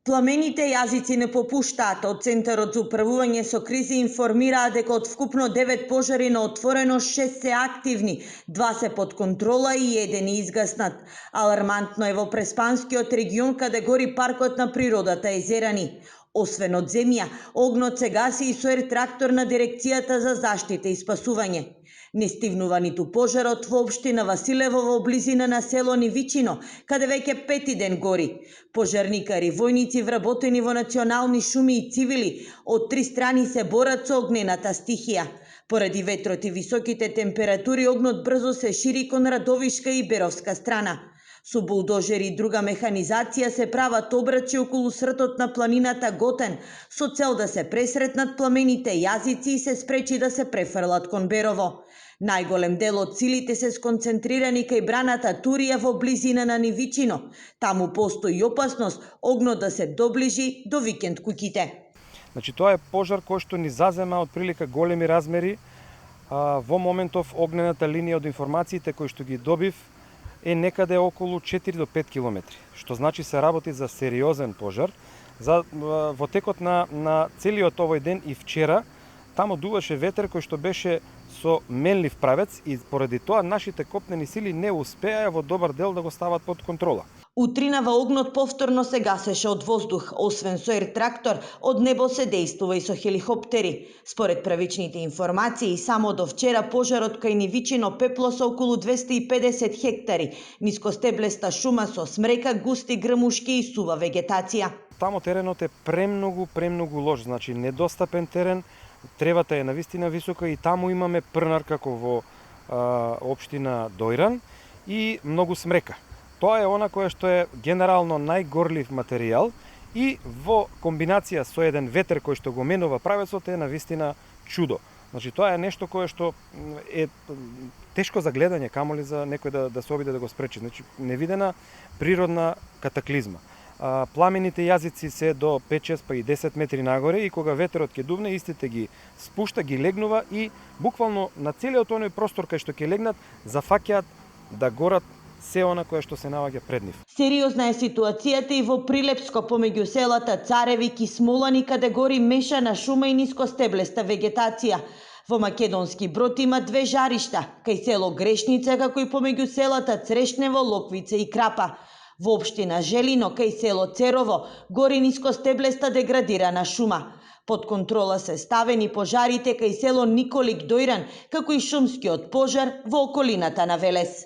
Пламените јазици не попуштаат. Од Центарот за управување со кризи информираа дека од вкупно 9 пожари на отворено 6 се активни, 2 се под контрола и 1 изгаснат. Алармантно е во Преспанскиот регион каде гори паркот на природата Езерани. Освен од земја, огнот се гаси и со трактор на Дирекцијата за заштита и спасување. Не стивнува ниту пожарот во општина Василево во близина на село Нивичино, каде веќе 5 ден гори. Пожарникари, војници вработени во национални шуми и цивили од 3 страни се борат со огнената стихија. Поради ветрот и високите температури, огнот брзо се шири кон Радовишка и Беровска страна. Со булдожери и друга механизација се прават обрачи околу сртот на планината Готен со цел да се пресретнат пламените јазици и се спречи да се префрлат кон Берово. Најголем дел од силите се сконцентрирани кај браната Турија во близина на Нивичино. Таму постои опасност огнот да се доближи до викенд куќите. Значи, тоа е пожар кој што ни зазема од прилика големи размери. Во моментов огнената линија од информациите кои што ги добив е некаде околу 4 до 5 километри, што значи се работи за сериозен пожар. Во текот на целиот овој ден и вчера, таму дуваше ветер кој што беше со менлив правец и поради тоа нашите копнени сили не успеа во добар дел да го стават под контрола. Утринава огнот повторно се гасеше од воздух, освен со трактор, од небо се действува и со хеликоптери. Според правичните информации, само до вчера пожарот кај Нивичино пепло со околу 250 хектари, нискостеблеста шума со смрека, густи грмушки и сува вегетација. Тамо теренот е премногу лош, значи недостапен терен, тревата е навистина висока и таму имаме прнар како во општина Дојран и многу смрека. Тоа е она кое што е генерално најгорлив материјал и во комбинација со еден ветер кој што го менува правецот е навистина чудо. Значи тоа е нешто кое што е тешко за гледање, камоли за некој да се обиде да го спречи. Значи невидена природна катаклизма. Пламените јазици се до 5-6 па и 10 метри нагоре и кога ветерот ќе дувне, истите ги спушта, ги легнува и буквално на целиот оној простор кај што ќе легнат зафаќаат да горат се она кое што се наоѓа пред нив. Сериозна е ситуацијата и во Прилепско помеѓу селата Царевик и Смолани каде гори мешана шума и нискостеблеста вегетација. Во Македонски Брод има 2 жаришта, кај село Грешница како и помеѓу селата Црешнево, Локвица и Крапа. Во општина Желино кај село Церово гори нискостеблеста деградирана шума. Под контрола се ставени пожарите кај село Николик Дојран, како и шумскиот пожар во околината на Велес.